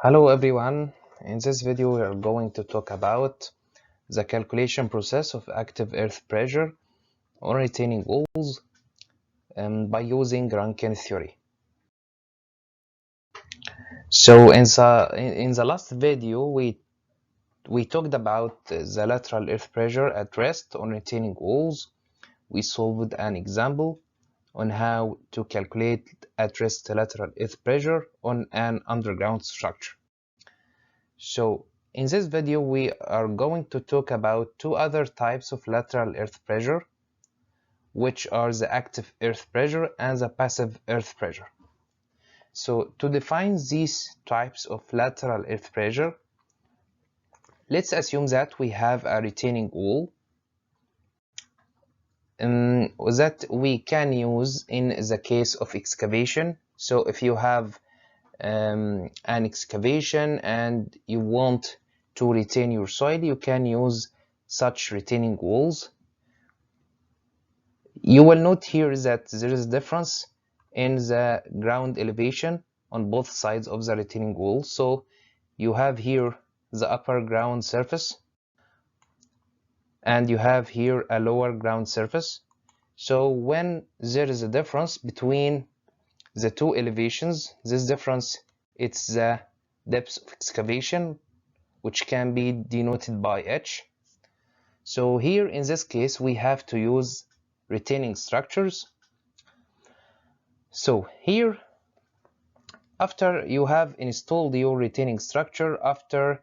Hello everyone, in this video we are going to talk about the calculation process of active earth pressure on retaining walls by using Rankine theory. So in the last video we talked about the lateral earth pressure at rest on retaining walls. We solved an example on how to calculate at rest lateral earth pressure on an underground structure. So in this video we are going to talk about two other types of lateral earth pressure, which are the active earth pressure and the passive earth pressure. So to define these types of lateral earth pressure, let's assume that we have a retaining wall that we can use in the case of excavation. So if you have an excavation and you want to retain your soil, you can use such retaining walls. You will note here that there is a difference in the ground elevation on both sides of the retaining wall. So you have here the upper ground surface and you have here a lower ground surface. So when there is a difference between the two elevations, this difference it's the depth of excavation, which can be denoted by H. So here in this case we have to use retaining structures. So here, after you have installed your retaining structure after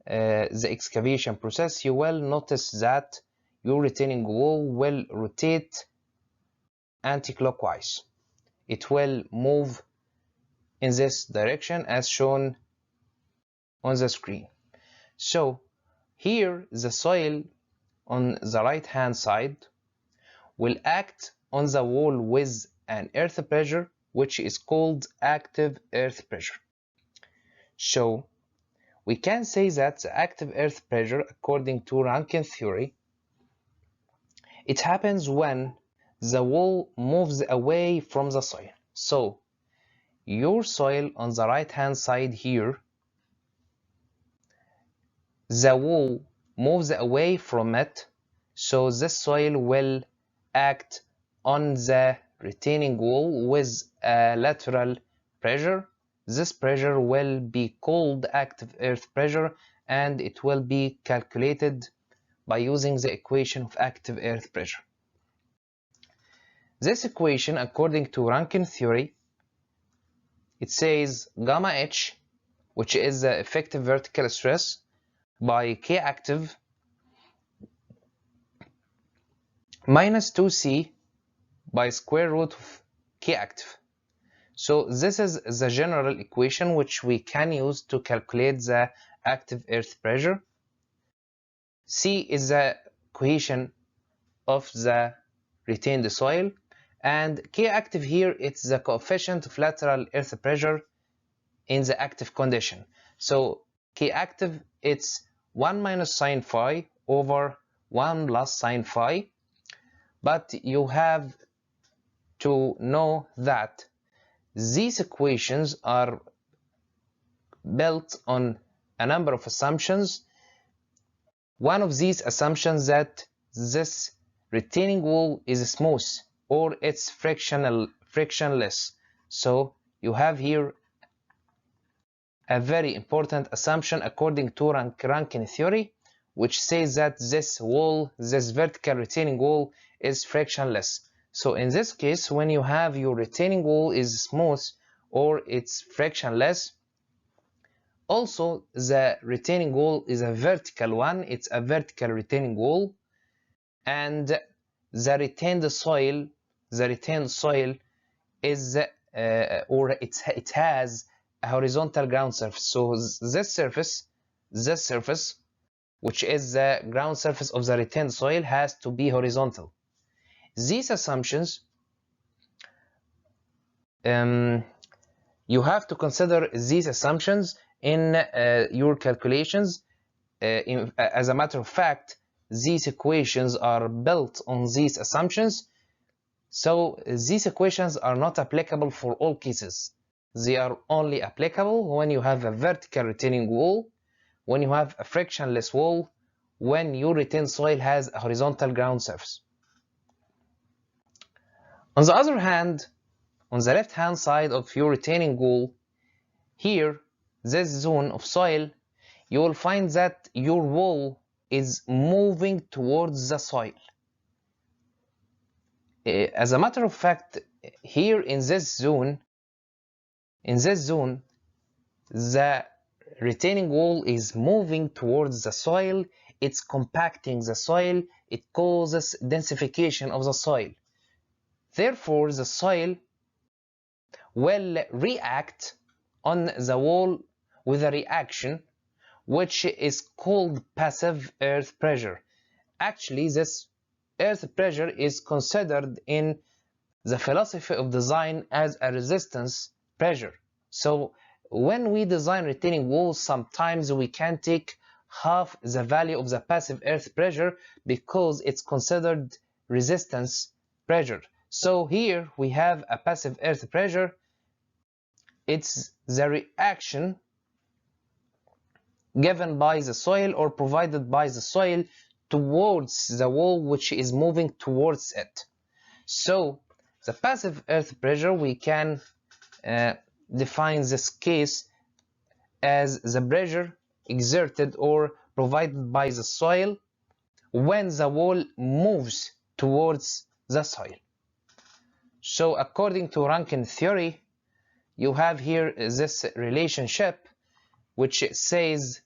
the excavation process, you will notice that your retaining wall will rotate anti-clockwise. It will move in this direction as shown on the screen. So here the soil on the right hand side will act on the wall with an earth pressure which is called active earth pressure. So we can say that the active earth pressure, according to Rankine theory, it happens when the wall moves away from the soil. So your soil on the right hand side here, the wall moves away from it, so this soil will act on the retaining wall with a lateral pressure. This pressure will be called active earth pressure and it will be calculated by using the equation of active earth pressure. This equation, according to Rankine theory, it says gamma H, which is the effective vertical stress, by K active minus 2C by square root of K active. So this is the general equation which we can use to calculate the active earth pressure. C is the cohesion of the retained soil, and K active here, it's the coefficient of lateral earth pressure in the active condition. So K active, it's 1 minus sine phi over 1 plus sine phi, but you have to know that these equations are built on a number of assumptions. One of these assumptions that this retaining wall is smooth or it's frictionless. So you have here a very important assumption according to Rankine theory, which says that this wall, this vertical retaining wall, is frictionless. So in this case, when you have your retaining wall is smooth or it's frictionless, also the retaining wall is a vertical one, it's a vertical retaining wall, and the retained soil is it has a horizontal ground surface. So this surface, which is the ground surface of the retained soil, has to be horizontal. These assumptions, you have to consider these assumptions in your calculations. As a matter of fact, these equations are built on these assumptions, so these equations are not applicable for all cases. They are only applicable when you have a vertical retaining wall, when you have a frictionless wall, when your retained soil has a horizontal ground surface. On the other hand, on the left-hand side of your retaining wall, here, this zone of soil, you will find that your wall is moving towards the soil. As a matter of fact, here in this zone, the retaining wall is moving towards the soil, it's compacting the soil, it causes densification of the soil. Therefore, the soil will react on the wall with a reaction which is called passive earth pressure. Actually, this earth pressure is considered in the philosophy of design as a resistance pressure. So when we design retaining walls, sometimes we can take half the value of the passive earth pressure because it's considered resistance pressure. So here we have a passive earth pressure. It's the reaction given by the soil or provided by the soil towards the wall which is moving towards it. So the passive earth pressure, we can define this case as the pressure exerted or provided by the soil when the wall moves towards the soil. So according to Rankine theory, you have here this relationship which says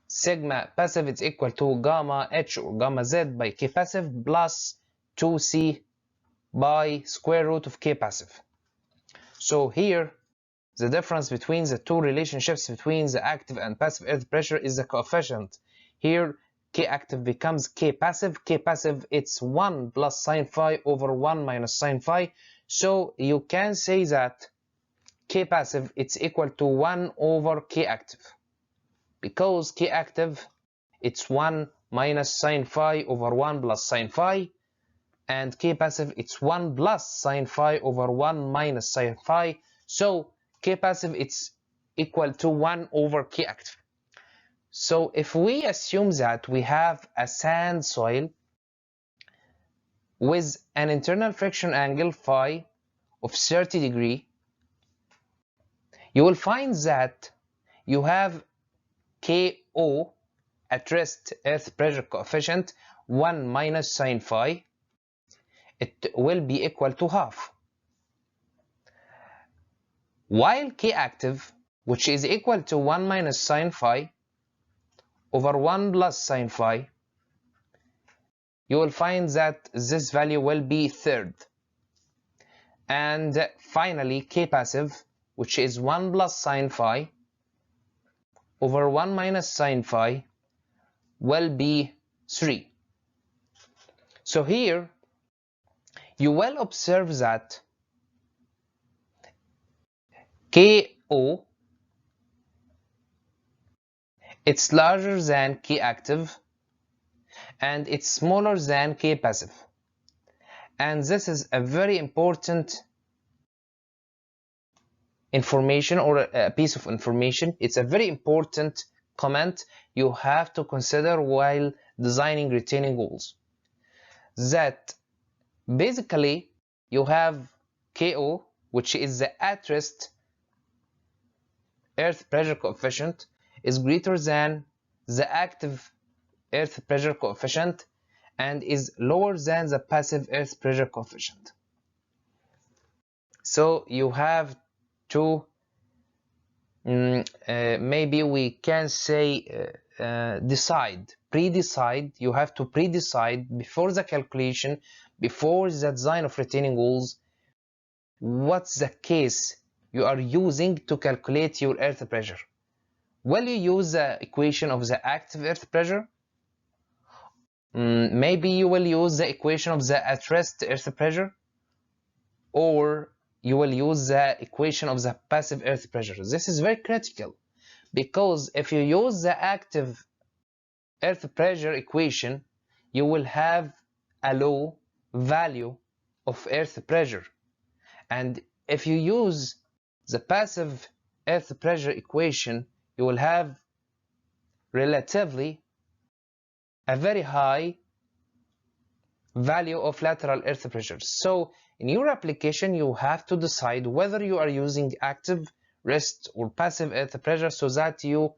sigma passive is equal to gamma h or gamma z by k passive plus 2c by square root of k passive. So here the difference between the two relationships between the active and passive earth pressure is the coefficient. Here k active becomes k passive. K passive, it's 1 plus sine phi over 1 minus sine phi. So you can say that k passive, it's equal to 1 over k active, because k active, it's 1 minus sine phi over 1 plus sine phi, and k passive, it's 1 plus sine phi over 1 minus sine phi. So k passive, it's equal to 1 over k active. So if we assume that we have a sand soil with an internal friction angle phi of 30 degrees, you will find that you have KO at rest earth pressure coefficient 1 minus sine phi. It will be equal to half. While K active, which is equal to 1 minus sine phi over 1 plus sine phi, you will find that this value will be third. And finally, K passive, which is 1 plus sine phi over 1 minus sine phi, will be 3. So here you will observe that KO, it's larger than K active and it's smaller than K passive. And this is a very important information, or a piece of information. It's a very important comment you have to consider while designing retaining walls. That basically you have KO, which is the at rest earth pressure coefficient, is greater than the active earth pressure coefficient and is lower than the passive earth pressure coefficient. So you have to maybe we can say pre-decide. You have to pre-decide before the calculation, before the design of retaining walls, what's the case you are using to calculate your earth pressure. Will you use the equation of the active earth pressure? Maybe you will use the equation of the at rest earth pressure, or you will use the equation of the passive earth pressure. This is very critical, because if you use the active earth pressure equation, you will have a low value of earth pressure. And if you use the passive earth pressure equation, you will have relatively a very high value of lateral earth pressure. So in your application, you have to decide whether you are using active rest or passive earth pressure so that you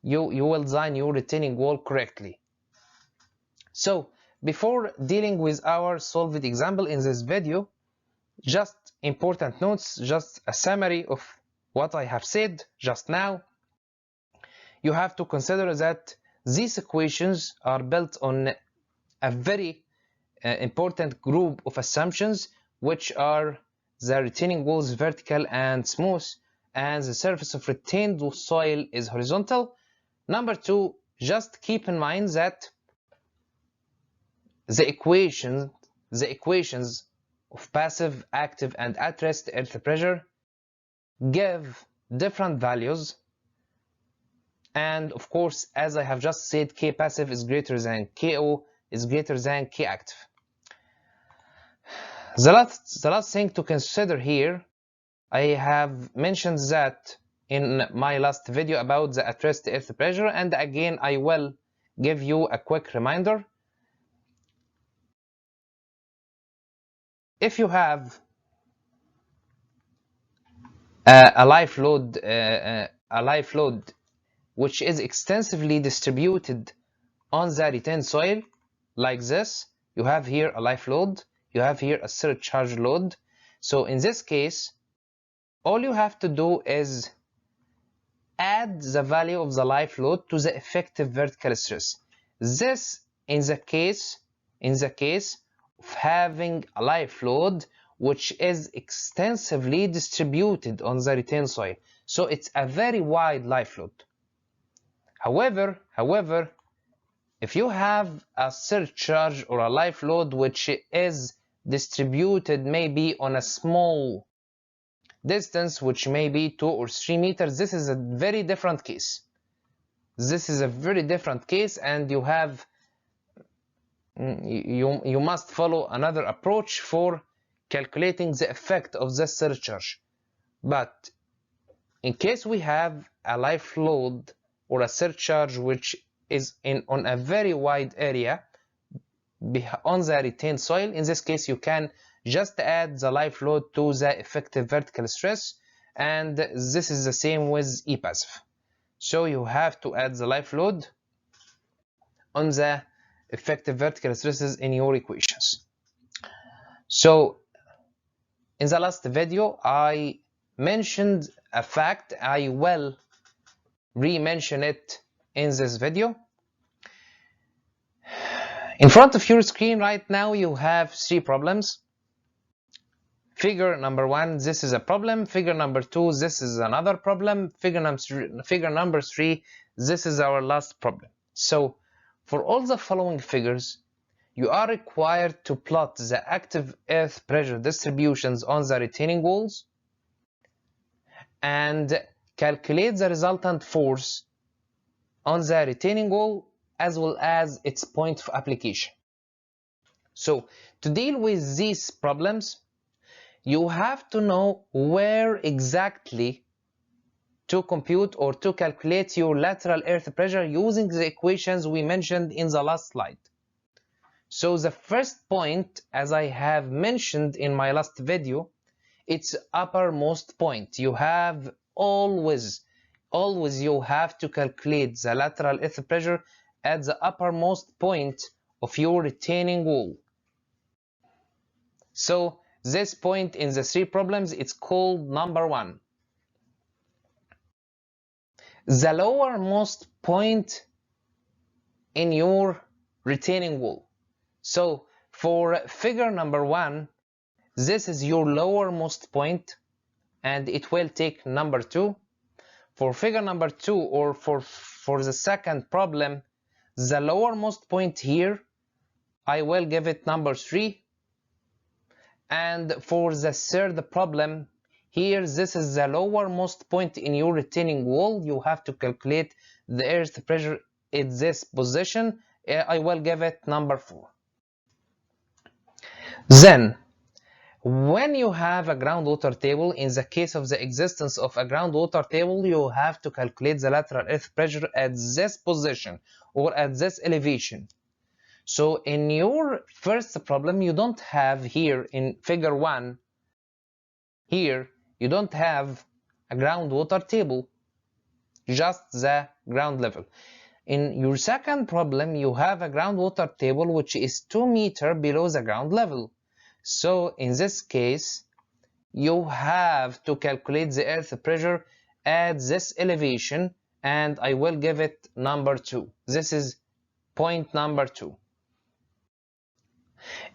will design your retaining wall correctly. So before dealing with our solved example in this video, just important notes, just a summary of what I have said just now. You have to consider that these equations are built on a very important group of assumptions, which are the retaining wall is vertical and smooth, and the surface of retained soil is horizontal. Number two, just keep in mind that the equations of passive, active, and at rest earth pressure give different values. And of course, as I have just said, K passive is greater than KO is greater than K active. The last thing to consider here, I have mentioned that in my last video about the at rest earth pressure, and again I will give you a quick reminder. If you have a life load which is extensively distributed on the retained soil like this, you have here a life load, you have here a surcharge load. So in this case, all you have to do is add the value of the life load to the effective vertical stress. This in the case of having a life load which is extensively distributed on the retained soil. So it's a very wide life load. However, if you have a surcharge or a life load which is distributed maybe on a small distance, which may be 2 or 3 meters, this is a very different case. And you have you must follow another approach for calculating the effect of this surcharge. But in case we have a life load or a surcharge which is on a very wide area on the retained soil, in this case you can just add the life load to the effective vertical stress, and this is the same with E passive. So you have to add the life load on the effective vertical stresses in your equations. So in the last video I mentioned a fact, I will re-mention it in this video. In front of your screen right now you have 3 problems. Figure number 1, this is a problem. Figure number 2, this is another problem. Figure number 3, this is our last problem. So for all the following figures, you are required to plot the active earth pressure distributions on the retaining walls and calculate the resultant force on the retaining wall as well as its point of application. So to deal with these problems, you have to know where exactly to compute or to calculate your lateral earth pressure using the equations we mentioned in the last slide. So the first point, as I have mentioned in my last video, it's uppermost point. You have always you have to calculate the lateral earth pressure at the uppermost point of your retaining wall. So this point in the 3 problems, it's called number 1. The lowermost point in your retaining wall. So for figure number 1, this is your lowermost point and it will take number 2. For figure number 2, or for the second problem, the lowermost point here, I will give it number 3. And for the third problem here, this is the lowermost point in your retaining wall. You have to calculate the earth pressure at this position. I will give it number 4. Then When you have a groundwater table, in the case of the existence of a groundwater table, you have to calculate the lateral earth pressure at this position or at this elevation. So in your first problem, you don't have here in figure 1, here you don't have a groundwater table, just the ground level. In your second problem, you have a groundwater table which is 2 meters below the ground level. So in this case, you have to calculate the earth pressure at this elevation, and I will give it number 2. This is point number 2.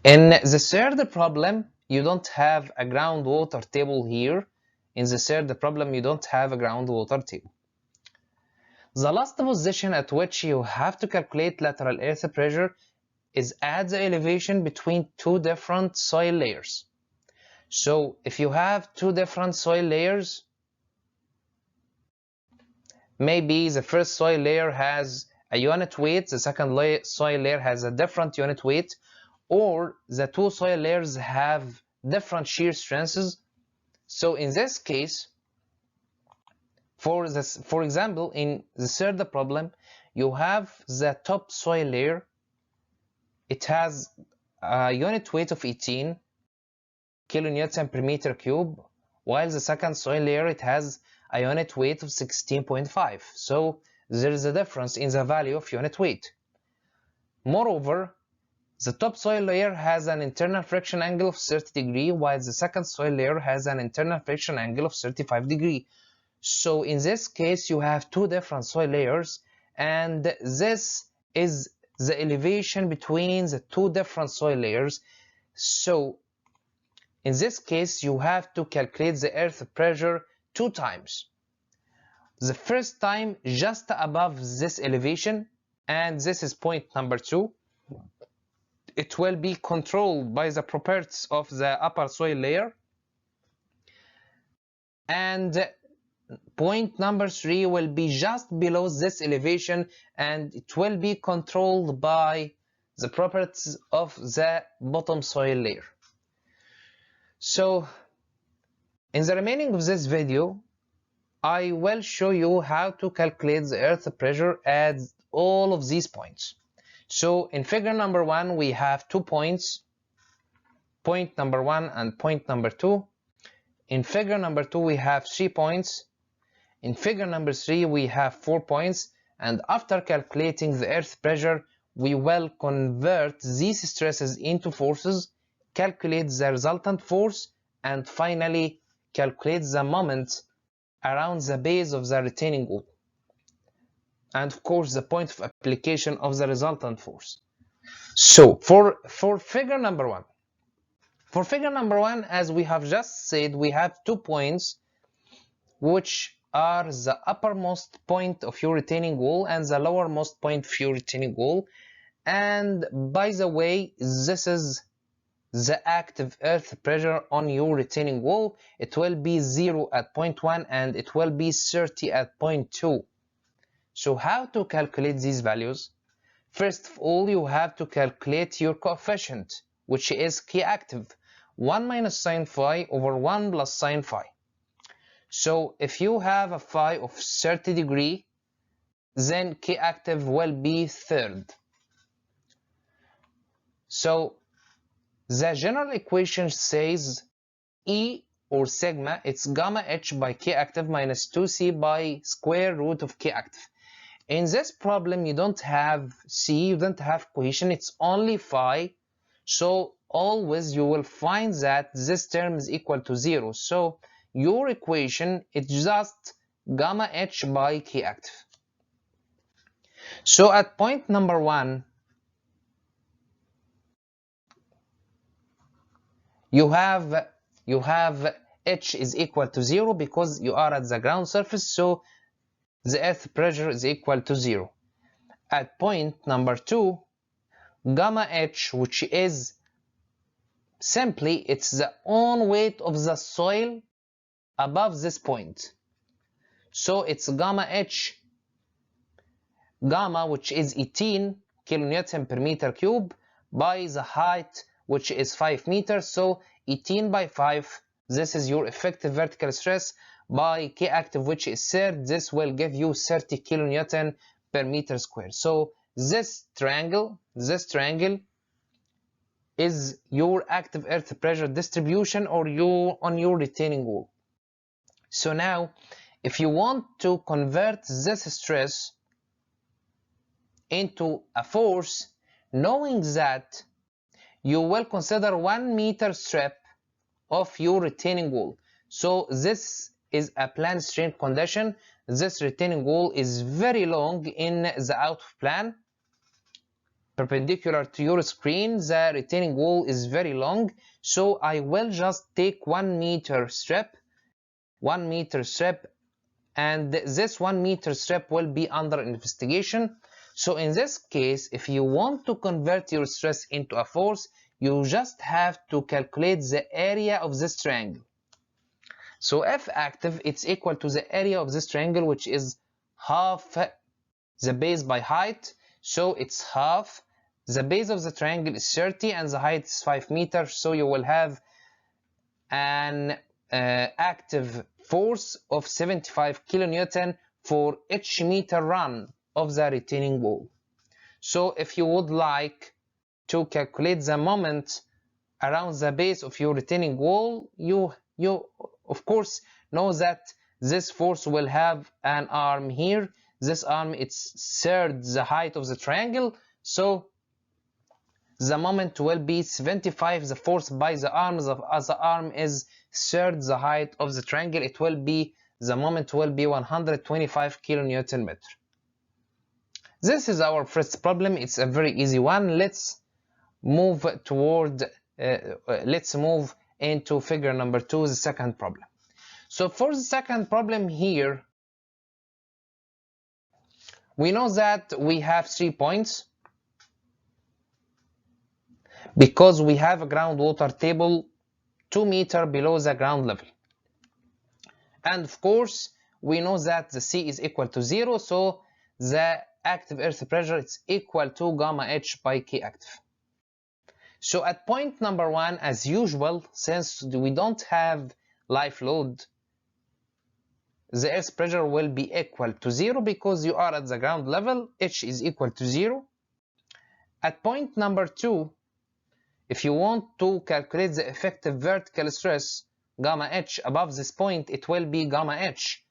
In the third problem, you don't have a groundwater table here. In the third problem, you don't have a groundwater table. The last position at which you have to calculate lateral earth pressure is at the elevation between two different soil layers. So if you have two different soil layers, maybe the first soil layer has a unit weight, the second soil layer has a different unit weight, or the two soil layers have different shear stresses. So in this case, for example, in the third problem, you have the top soil layer. It has a unit weight of 18 kilonewton per meter cube, while the second soil layer, it has a unit weight of 16.5. So there is a difference in the value of unit weight. Moreover, the top soil layer has an internal friction angle of 30 degrees, while the second soil layer has an internal friction angle of 35 degrees. So in this case, you have two different soil layers, and this is the elevation between the two different soil layers. So in this case, you have to calculate the earth pressure 2 times. The first time just above this elevation, and this is point number 2. It will be controlled by the properties of the upper soil layer. And point number 3 will be just below this elevation, and it will be controlled by the properties of the bottom soil layer. So in the remaining of this video, I will show you how to calculate the earth pressure at all of these points. So in figure number 1, we have 2 points, point number 1 and point number 2. In figure number 2, we have 3 points. In figure number 3, we have 4 points, and after calculating the earth pressure, we will convert these stresses into forces, calculate the resultant force, and finally calculate the moment around the base of the retaining wall, and of course the point of application of the resultant force. So for figure number 1, as we have just said, we have 2 points which are the uppermost point of your retaining wall and the lowermost point of your retaining wall. And by the way, this is the active earth pressure on your retaining wall. It will be 0 at point 1 and it will be 30 at point 2. So how to calculate these values? First of all, you have to calculate your coefficient, which is K active, 1 minus sine phi over 1 plus sine phi. So if you have a phi of 30 degrees, then K active will be third. So the general equation says E or sigma, it's gamma h by K active minus 2C by square root of K active. In this problem, you don't have C, you don't have cohesion, it's only phi. So always you will find that this term is equal to 0. So your equation is just gamma h by K active. So at point number 1, you have h is equal to 0 because you are at the ground surface, so the earth pressure is equal to 0. At point number 2, gamma h, which is simply it's the own weight of the soil above this point. So it's gamma h, gamma which is 18 kilonewton per meter cube by the height which is 5 meters. So 18 by 5, this is your effective vertical stress by K active, which is third. This will give you 30 kilonewton per meter square. So this triangle is your active earth pressure distribution or on your retaining wall. So now, if you want to convert this stress into a force, knowing that you will consider 1 meter strip of your retaining wall. So this is a plane strain condition. This retaining wall is very long in the out of plane. Perpendicular to your screen, the retaining wall is very long. So I will just take 1 meter strip, and this 1 meter strip will be under investigation. So in this case, if you want to convert your stress into a force, you just have to calculate the area of this triangle. So F active, it's equal to the area of this triangle, which is half the base by height. So it's half. The base of the triangle is 30 and the height is 5 meters. So you will have an active force of 75 kilonewton for each meter run of the retaining wall. So if you would like to calculate the moment around the base of your retaining wall, you of course know that this force will have an arm here. This arm is third the height of the triangle, so the moment will be 75. The force by the arm, as the arm is third the height of the triangle, the moment will be 125 kilonewton meter. This is our first problem. It's a very easy one. Let's move into figure number 2, the second problem. So for the second problem here, we know that we have 3 points because we have a groundwater table 2 meters below the ground level. And of course, we know that the C is equal to 0, so the active earth pressure is equal to gamma H by K active. So at point number 1, as usual, since we don't have life load, the earth pressure will be equal to 0 because you are at the ground level. H is equal to 0. At point number 2, if you want to calculate the effective vertical stress, gamma H, above this point, it will be gamma H.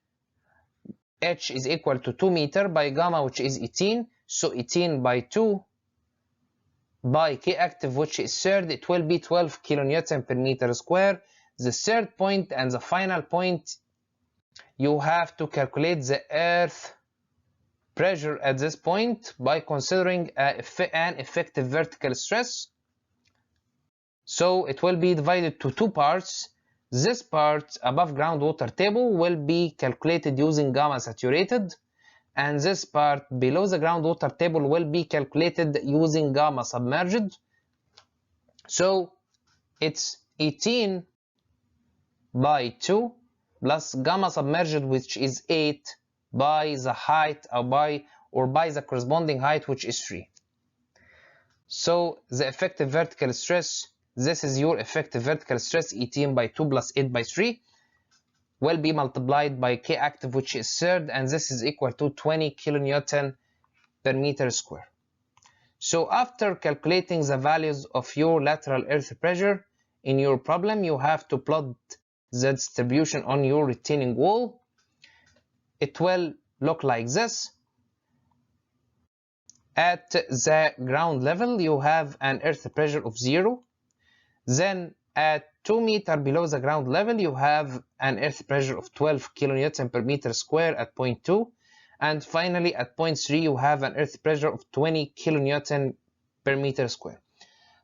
H is equal to 2 meters by gamma, which is 18. So 18 by 2 by K active, which is third, it will be 12 kilonewton per meter square. The third point and the final point, you have to calculate the earth pressure at this point by considering an effective vertical stress. So it will be divided to 2 parts. This part above groundwater table will be calculated using gamma saturated, and this part below the groundwater table will be calculated using gamma submerged. So it's 18 by 2 plus gamma submerged, which is 8 by the height or by the corresponding height, which is 3. So the effective vertical stress, this is your effective vertical stress, 18 by 2 plus 8 by 3, will be multiplied by K active, which is third, and this is equal to 20 kilonewton per meter square. So after calculating the values of your lateral earth pressure in your problem, you have to plot the distribution on your retaining wall. It will look like this. At the ground level, you have an earth pressure of 0. Then at 2 meters below the ground level, you have an earth pressure of 12 kilonewton per meter square at point 2. And finally, at point 3, you have an earth pressure of 20 kilonewton per meter square.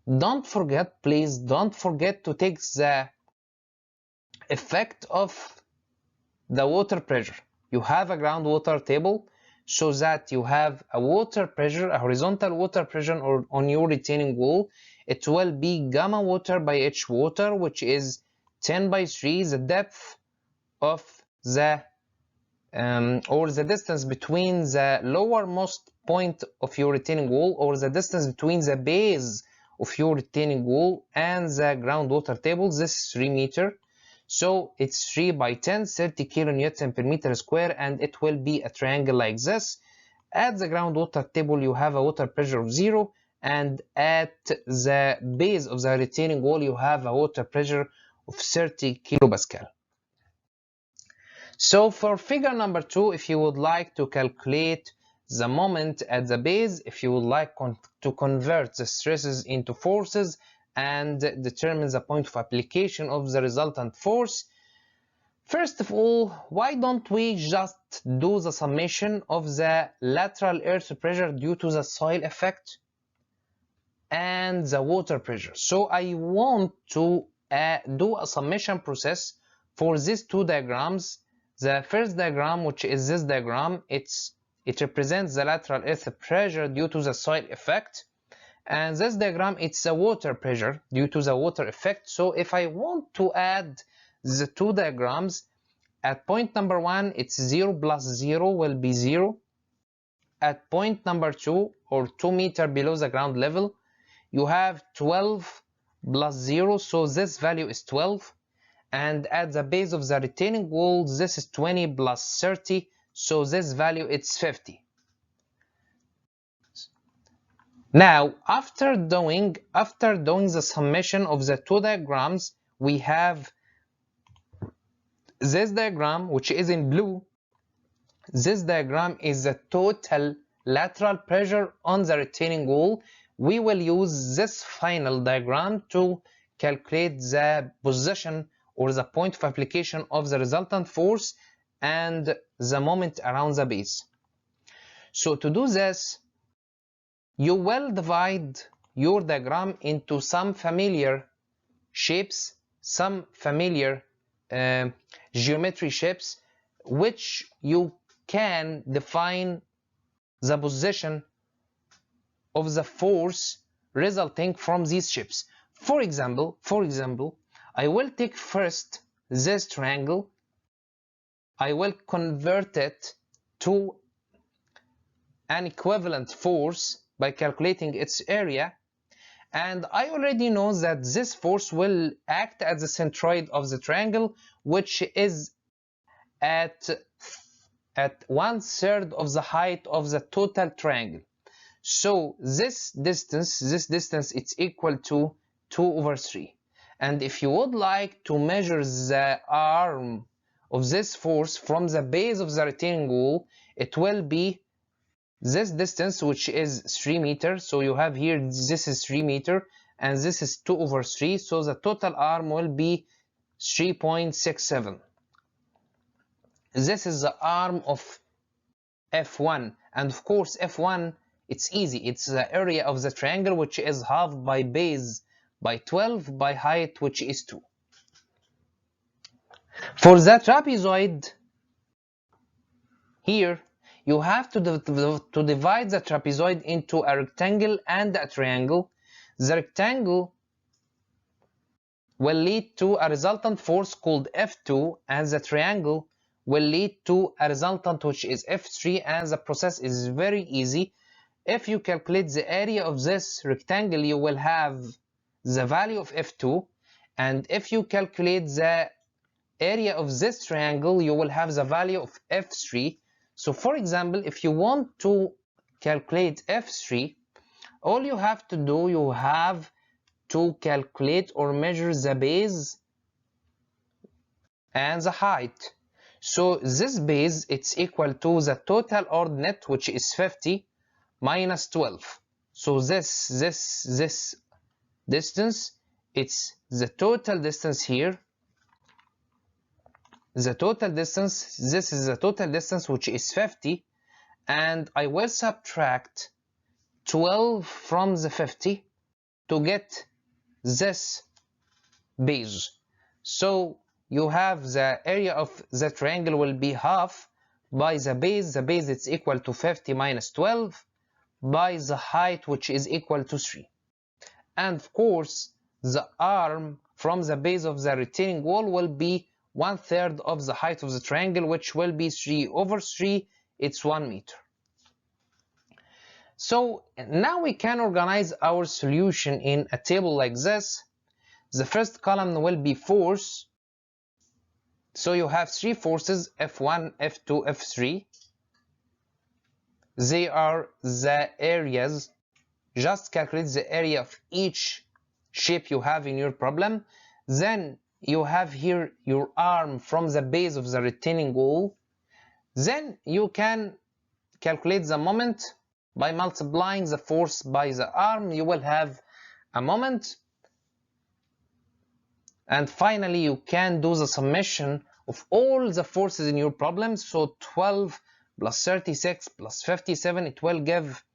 Don't forget, please, don't forget to take the effect of the water pressure. You have a groundwater table, so that you have a water pressure, a horizontal water pressure on your retaining wall. It will be gamma water by H water, which is 10 by 3, the depth of the or the distance between the lowermost point of your retaining wall, or the distance between the base of your retaining wall and the groundwater table. This is 3 meter. So it's 3 by 10, 30 kilonewton per meter square, and it will be a triangle like this. At the groundwater table, you have a water pressure of 0, and at the base of the retaining wall, you have a water pressure of 30 kilopascal. So for figure number 2, if you would like to calculate the moment at the base, if you would like to convert the stresses into forces and determine the point of application of the resultant force, first of all, why don't we just do the summation of the lateral earth pressure due to the soil effect and the water pressure? So I want to do a summation process for these two diagrams. The first diagram, which is this diagram, it represents the lateral earth pressure due to the soil effect, and this diagram, it's the water pressure due to the water effect. So if I want to add the two diagrams, at point number 1, it's 0 plus 0 will be 0. At point number 2, or 2 meters below the ground level, you have 12 plus 0, so this value is 12. And at the base of the retaining wall, this is 20 plus 30, so this value is 50. Now, after doing the summation of the two diagrams, we have this diagram, which is in blue. This diagram is the total lateral pressure on the retaining wall. We will use this final diagram to calculate the position or the point of application of the resultant force and the moment around the base. So to do this, you will divide your diagram into some familiar shapes, some familiar geometry shapes, which you can define the position of the force resulting from these shapes. For example, I will take first this triangle. I will convert it to an equivalent force by calculating its area, and I already know that this force will act at the centroid of the triangle, which is at 1/3 of the height of the total triangle. So this distance it's equal to 2/3. And if you would like to measure the arm of this force from the base of the retaining wall, it will be this distance, which is 3 meters. So you have here, this is 3 meters, and this is 2/3. So the total arm will be 3.67. This is the arm of F1. And of course, F1, it's easy. It's the area of the triangle, which is half by base by 12 by height, which is 2. For the trapezoid, here you have to divide the trapezoid into a rectangle and a triangle. The rectangle will lead to a resultant force called F2, and the triangle will lead to a resultant which is F3, and the process is very easy. If you calculate the area of this rectangle, you will have the value of F2, and if you calculate the area of this triangle, you will have the value of F3. So for example, if you want to calculate F3, all you have to do, you have to calculate or measure the base and the height. So this base, it's equal to the total ordinate, which is 50 minus 12. So this distance, it's the total distance here. The total distance, this is the total distance, which is 50, and I will subtract 12 from the 50 to get this base. So you have the area of the triangle will be half by the base. The base is equal to 50 minus 12 by the height, which is equal to 3. And of course, the arm from the base of the retaining wall will be 1/3 of the height of the triangle, which will be 3/3. It's 1 meter. So now we can organize our solution in a table like this. The first column will be force. So you have three forces, F1, F2, F3. They are the areas. Just calculate the area of each shape you have in your problem. Then you have here your arm from the base of the retaining wall. Then you can calculate the moment by multiplying the force by the arm. You will have a moment. And finally, you can do the summation of all the forces in your problem. So 12 plus 36 plus 57, it will give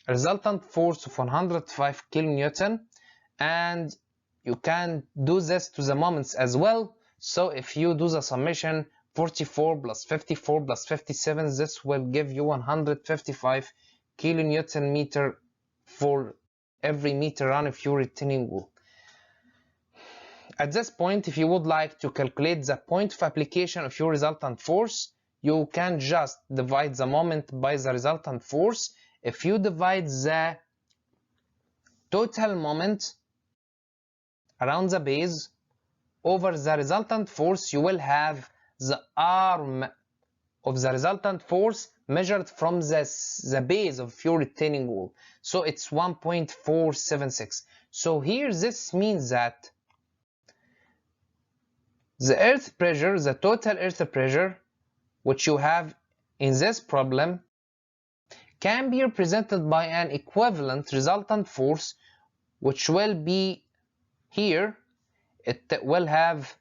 a resultant force of 105 kilonewton. And you can do this to the moments as well. So if you do the summation 44 plus 54 plus 57, this will give you 155 kilonewton meter for every meter run of your retaining wall. At this point, if you would like to calculate the point of application of your resultant force, you can just divide the moment by the resultant force. If you divide the total moment around the base over the resultant force, you will have the arm of the resultant force measured from the base of your retaining wall. So it's 1.476. So here this means that the earth pressure, the total earth pressure, which you have in this problem, can be represented by an equivalent resultant force, which will be here. It will have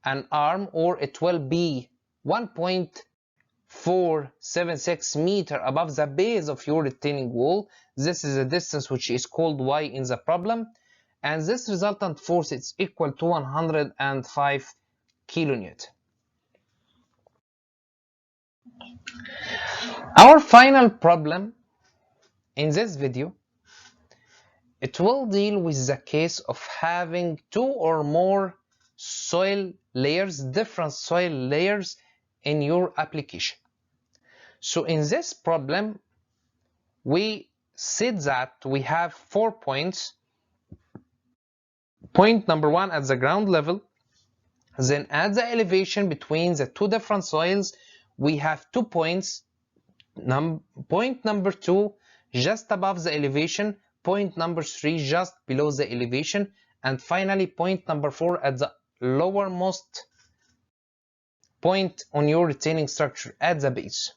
an arm, or it will be 1.476 meter above the base of your retaining wall. This is a distance which is called y in the problem, and this resultant force is equal to 105 kilonewton. Our final problem in this video, it will deal with the case of having two or more soil layers, different soil layers in your application. So in this problem, we said that we have 4 points. Point number 1 at the ground level. Then at the elevation between the two different soils, we have 2 points. Point number 2 just above the elevation, point number 3 just below the elevation, and finally point number 4 at the lowermost point on your retaining structure at the base.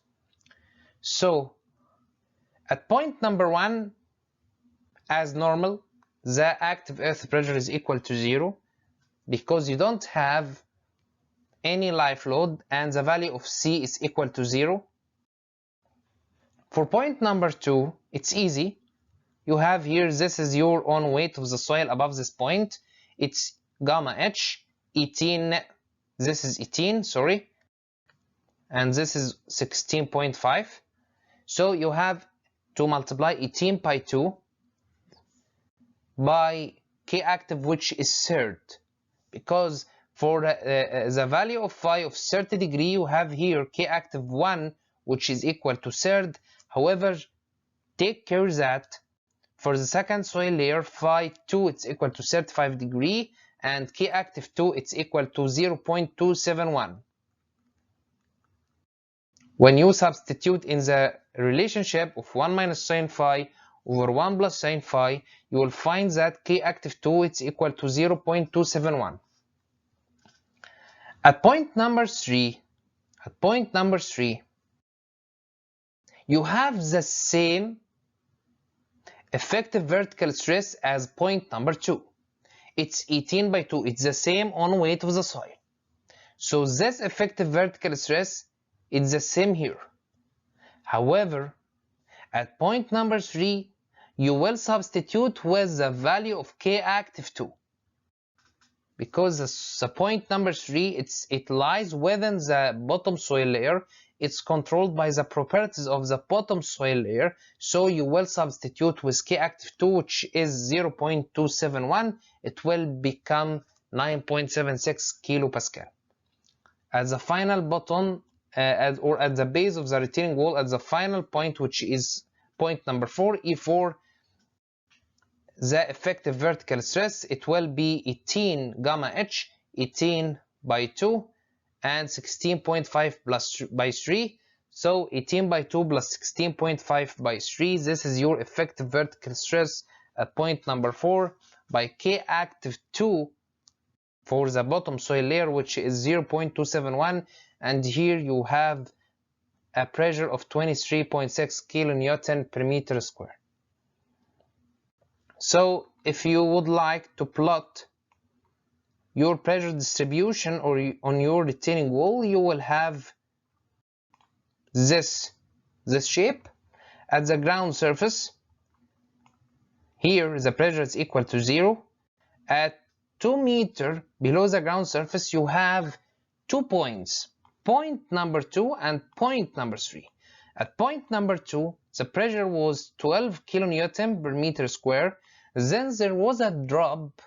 So at point number 1, as normal, the active earth pressure is equal to 0 because you don't have any life load, and the value of C is equal to 0. For point number 2, it's easy. You have here, this is your own weight of the soil above this point. It's gamma H, 18, this is 18, sorry, and this is 16.5. So you have to multiply 18 by 2 by K active, which is third, because for the value of phi of 30 degree, you have here K active 1, which is equal to third. However, take care that for the second soil layer, phi 2 it's equal to 35 degree, and K active 2 it's equal to 0.271. When you substitute in the relationship of 1 minus sin phi over 1 plus sin phi, you will find that K active 2 it's equal to 0.271. At point number 3, you have the same effective vertical stress as point number 2. It's 18 by 2. It's the same on weight of the soil. So this effective vertical stress is the same here. However, at point number 3, you will substitute with the value of K active 2. Because the point number 3, it lies within the bottom soil layer. It's controlled by the properties of the bottom soil layer. So you will substitute with K active 2, which is 0.271. It will become 9.76 kilopascal. At the final bottom, or at the base of the retaining wall, at the final point, which is point number 4, E4, the effective vertical stress, it will be 18 gamma H, 18 by 2, and 16.5 plus by 3. So 18 by 2 plus 16.5 by 3, this is your effective vertical stress at point number 4 by K active 2 for the bottom soil layer, which is 0.271, and here you have a pressure of 23.6 kilonewton per meter square. So if you would like to plot your pressure distribution or on your retaining wall, you will have this shape. At the ground surface, here the pressure is equal to 0. At 2 meters below the ground surface, you have 2 points, point number 2 and point number 3. At point number 2, the pressure was 12 kilonewton per meter square. Then there was a drop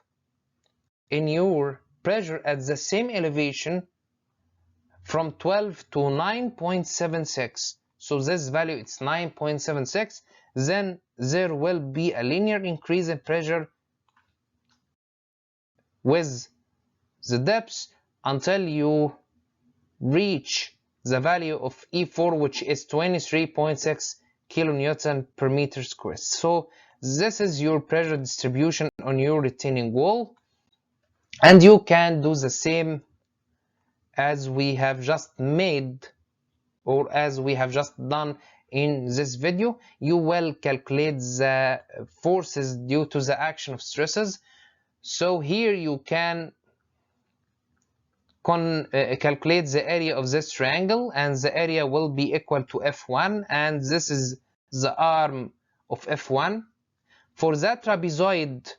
in your pressure at the same elevation from 12 to 9.76. So this value is 9.76. Then there will be a linear increase in pressure with the depth until you reach the value of E4, which is 23.6 kilonewton per meter square. So this is your pressure distribution on your retaining wall, and you can do the same as we have just made, or as we have just done in this video. You will calculate the forces due to the action of stresses. So here you can calculate the area of this triangle, and the area will be equal to F1, and this is the arm of F1. For that trapezoid,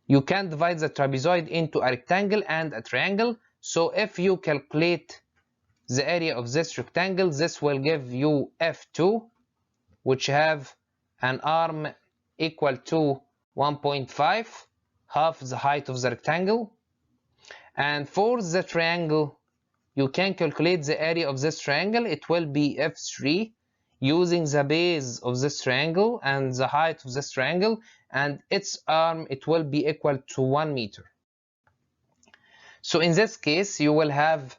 you can divide the trapezoid into a rectangle and a triangle. So if you calculate the area of this rectangle, this will give you F2, which have an arm equal to 1.5, half the height of the rectangle. And for the triangle, you can calculate the area of this triangle. It will be F3, using the base of this triangle and the height of this triangle, and its arm, it will be equal to 1 meter. So in this case, you will have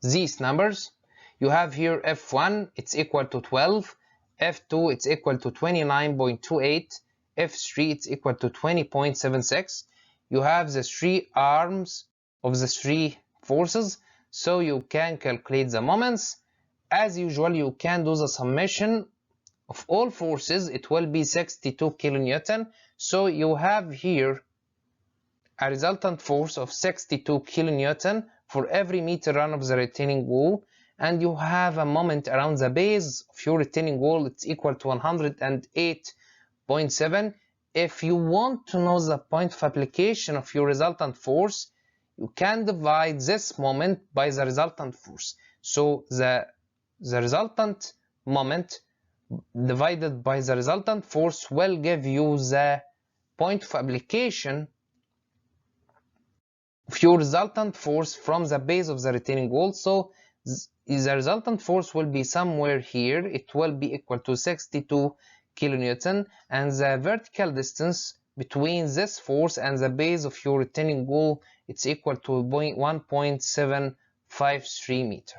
these numbers. You have here F1, it's equal to 12, F2, it's equal to 29.28, F3, it's equal to 20.76. You have the 3 arms of the 3 forces, so you can calculate the moments. As usual, you can do the summation of all forces. It will be 62 kilonewton. So you have here a resultant force of 62 kilonewton for every meter run of the retaining wall, and you have a moment around the base of your retaining wall. It's equal to 108.7. If you want to know the point of application of your resultant force, you can divide this moment by the resultant force. So the resultant moment divided by the resultant force will give you the point of application of your resultant force from the base of the retaining wall. So the resultant force will be somewhere here. It will be equal to 62 kilonewton, and the vertical distance between this force and the base of your retaining wall, it's equal to 1.753 meter.